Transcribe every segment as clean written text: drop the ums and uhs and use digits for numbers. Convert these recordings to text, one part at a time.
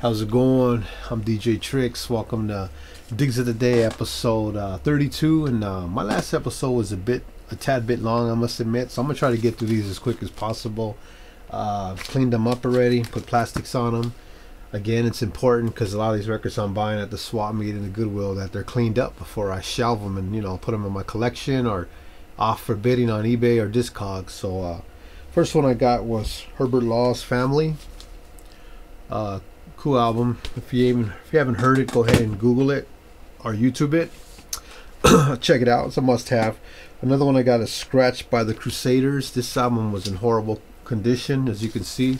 How's it going? I'm DJ Tricks. Welcome to Digs of the Day, episode 32. And my last episode was a tad bit long, I must admit. So I'm gonna try to get through these as quick as possible. Cleaned them up already. Put plastics on them. Again, it's important because a lot of these records I'm buying at the swap meet and the Goodwill that they're cleaned up before I shelve them and put them in my collection or off for bidding on eBay or Discogs. So first one I got was Herbert Law's Family. Cool album. If you haven't heard it, go ahead and Google it or YouTube it. Check it out. It's a must-have. Another one I got is Scratched by the Crusaders. This album was in horrible condition, as you can see,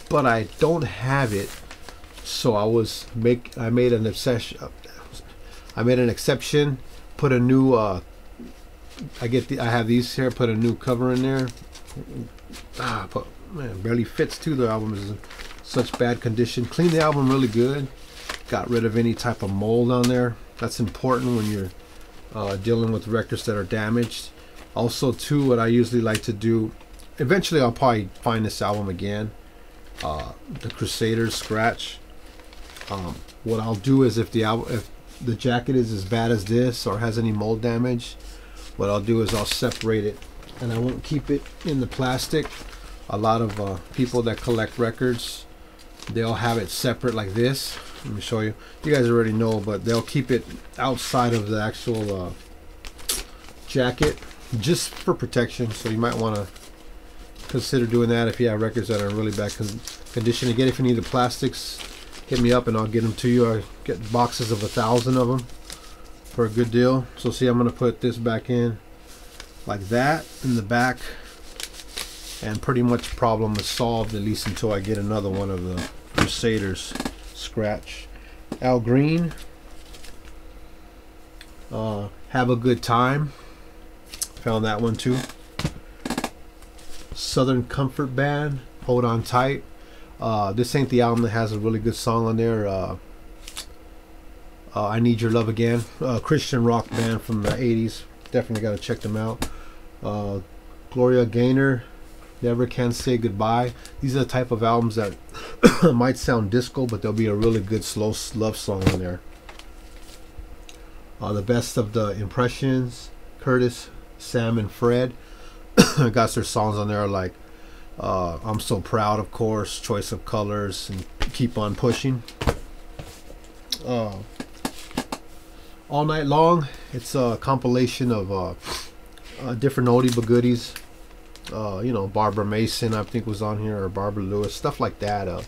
but I don't have it, so I made an exception. Put a new I have these here. Put a new cover in there. Man, barely fits too. The album is in such bad condition. Cleaned the album really good. Got rid of any type of mold on there. That's important when you're dealing with records that are damaged. Also too, what I usually like to do, eventually I'll probably find this album again, the Crusaders Scratch. What I'll do is if the jacket is as bad as this or has any mold damage, what I'll do is I'll separate it and I won't keep it in the plastic. A lot of people that collect records, they'll have it separate like this. Let me show you. You guys already know, but they'll keep it outside of the actual jacket just for protection. So you might want to consider doing that if you have records that are in really bad condition. Again, if you need the plastics, hit me up and I'll get them to you. I get boxes of 1,000 of them for a good deal. So see, I'm going to put this back in like that in the back, and pretty much problem is solved, at least until I get another one of the Crusaders Scratch. Al Green, Have a Good Time, found that one too. Southern Comfort Band, Hold On Tight. This ain't the album that has a really good song on there. I Need Your Love Again, Christian rock band from the 80s. Definitely got to check them out. Gloria Gaynor, Never Can Say Goodbye. These are the type of albums that might sound disco, but there'll be a really good slow love song on there. The Best of the Impressions, Curtis, Sam, and Fred. Got their songs on there like I'm So Proud, of course, Choice of Colors, and Keep On Pushing. All Night Long, it's a compilation of different oldie but goodies. Barbara Mason, I think, was on here, or Barbara Lewis, stuff like that.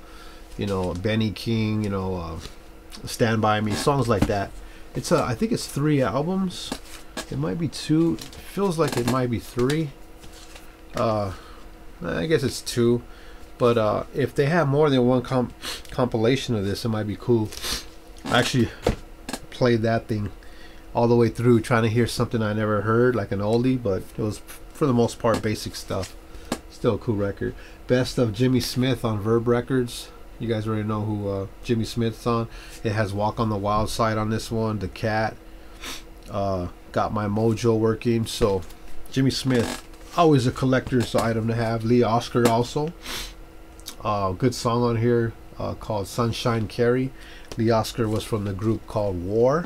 Benny King, Stand By Me, songs like that. It's I think it's 3 albums. It might be 2. It feels like it might be 3. I guess it's 2. But if they have more than one compilation of this, it might be cool. I actually played that thing all the way through, trying to hear something I never heard, like an oldie, but it was for the most part basic stuff. Still a cool record. Best of Jimmy Smith on Verb Records. You guys already know who Jimmy Smith's on. It has Walk on the Wild Side on this one, The Cat, Got My Mojo Working. So Jimmy Smith, always a collector's item to have. Lee Oscar also, good song on here called Sunshine Carry. Lee Oscar was from the group called War.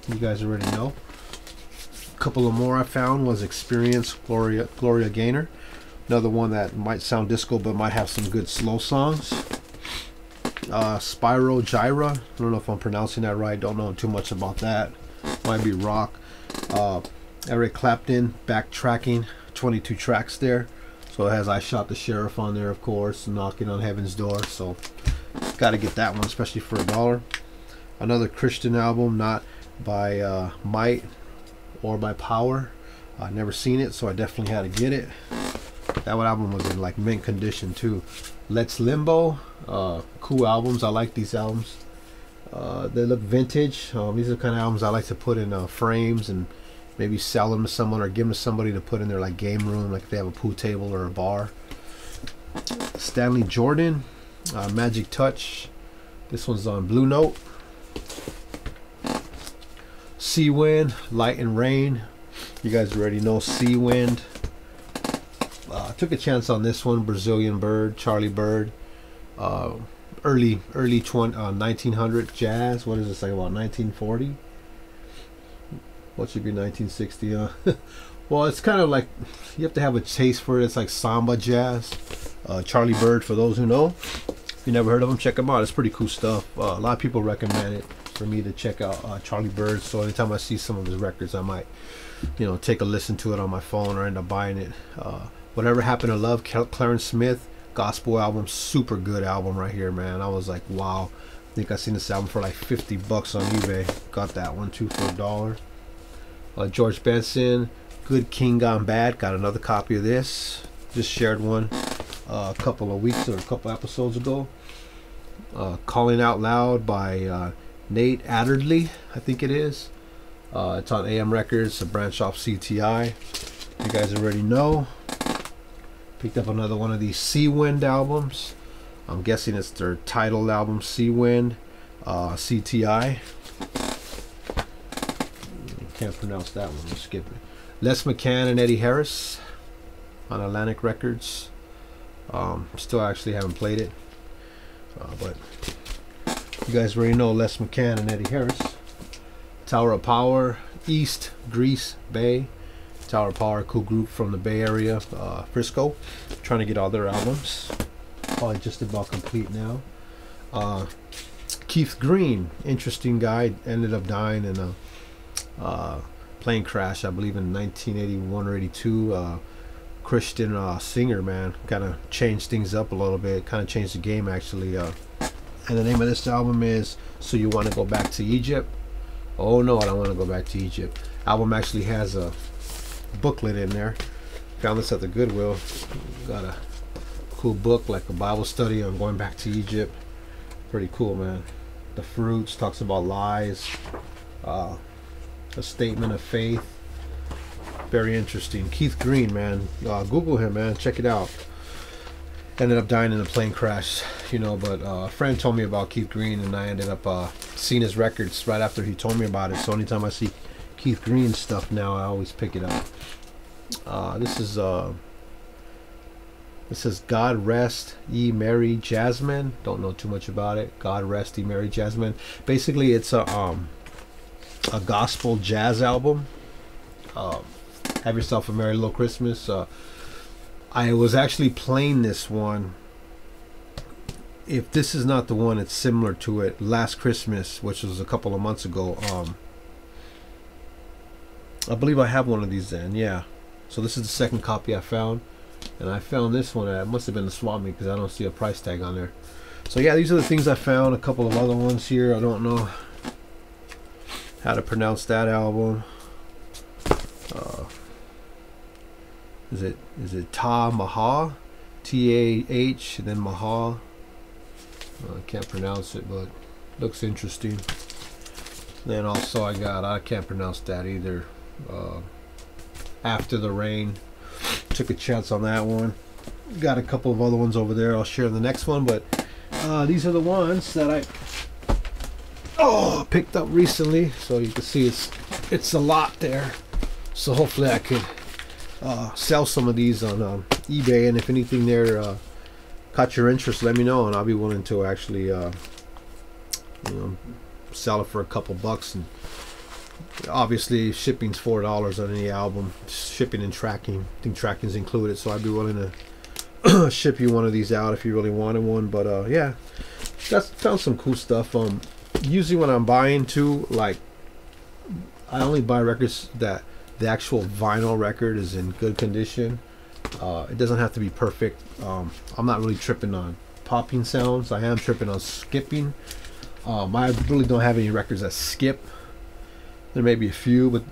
You guys already know. A couple of more I found was Experience, Gloria Gaynor. Another one that might sound disco but might have some good slow songs. Spyro Gyra. I don't know if I'm pronouncing that right. Don't know too much about that. Might be rock. Eric Clapton, Backtracking. 22 tracks there. So it has I Shot the Sheriff on there, of course, Knocking on Heaven's Door. So got to get that one, especially for $1. Another Christian album, not by Might or by Power. I've never seen it, so I definitely had to get it. That one album was in like mint condition too. Let's Limbo, cool albums. I like these albums. They look vintage. These are the kind of albums I like to put in frames and maybe sell them to someone or give them to somebody to put in their like game room, like if they have a pool table or a bar. Stanley Jordan, Magic Touch. This one's on Blue Note. Sea Wind, Light and Rain. You guys already know Sea Wind. Took a chance on this one. Brazilian Bird, Charlie Bird. early 1900 jazz. What is this, like about 1940? What should be 1960? Well, it's kind of like, you have to have a taste for it. It's like samba jazz. Charlie Bird, for those who know. If you never heard of him, check him out. It's pretty cool stuff. A lot of people recommend it for me to check out Charlie Bird. So anytime I see some of his records, I might, take a listen to it on my phone or end up buying it. Whatever Happened to Love, Clarence Smith, gospel album, super good album right here, man. I was like, wow. I think I seen this album for like $50 on eBay. Got that one too for $1. George Benson, Good King Gone Bad. Got another copy of this. Just shared one a couple of weeks or a couple episodes ago. Calling Out Loud by Nate Adderley, I think it is. It's on AM Records, a branch off CTI. You guys already know. Picked up another one of these Seawind albums. I'm guessing it's their title album, Seawind, CTI. Can't pronounce that one, let's skip it. Les McCann and Eddie Harris on Atlantic Records. Still actually haven't played it, but you guys already know Les McCann and Eddie Harris. Tower of Power, East Grease Bay. Tower of Power, cool group from the Bay Area, Frisco. Trying to get all their albums. Probably just about complete now. Keith Green, interesting guy, ended up dying in a plane crash, I believe in 1981 or 82. Christian singer, man, kind of changed things up a little bit, kind of changed the game actually. And the name of this album is So You Want to Go Back to Egypt? Oh no, I don't want to go back to Egypt. Album actually has a booklet in there. Found this at the Goodwill. Got a cool book, like a Bible study on going back to Egypt. Pretty cool, man. The Fruits talks about lies, a statement of faith. Very interesting. Keith Green, man. Google him, man. Check it out. Ended up dying in a plane crash, but a friend told me about Keith Green, and I ended up seeing his records right after he told me about it. So anytime I see Keith Green stuff now, I always pick it up. This says God Rest Ye Merry Jasmine. Don't know too much about it. God Rest Ye Merry Jasmine. Basically, it's a gospel jazz album. Have Yourself a Merry Little Christmas. I was actually playing this one. If this is not the one, it's similar to it. Last Christmas, which was a couple of months ago. I believe I have one of these then, yeah. So this is the second copy I found. And I found this one. It must have been the swap meet because I don't see a price tag on there. So yeah, these are the things I found. A couple of other ones here. I don't know how to pronounce that album. Is it Ta Maha? T-A-H and then Maha. I can't pronounce it, but looks interesting. Then also I can't pronounce that either. After the Rain. Took a chance on that one. Got a couple of other ones over there. I'll share in the next one, but these are the ones that I picked up recently. So you can see it's a lot there. So hopefully I could sell some of these on eBay, and if anything there caught your interest, let me know, and I'll be willing to actually sell it for a couple bucks. And obviously shipping's $4 on any album, shipping and tracking. I think tracking's included, so I'd be willing to ship you one of these out if you really wanted one. But yeah, found some cool stuff. Usually when I'm buying too, like, I only buy records that the actual vinyl record is in good condition. It doesn't have to be perfect. I'm not really tripping on popping sounds. I am tripping on skipping. I really don't have any records that skip. There may be a few, but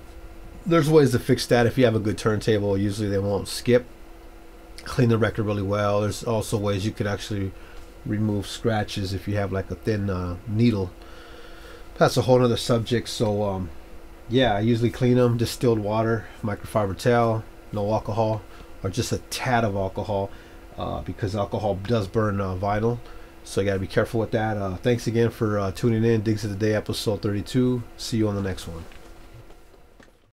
there's ways to fix that. If you have a good turntable, usually they won't skip. Clean the record really well. There's also ways you could actually remove scratches if you have like a thin needle. That's a whole other subject. So yeah, I usually clean them. Distilled water, microfiber towel, no alcohol, or just a tad of alcohol, because alcohol does burn vinyl. So you got to be careful with that. Thanks again for tuning in. Digs of the Day, episode 32. See you on the next one.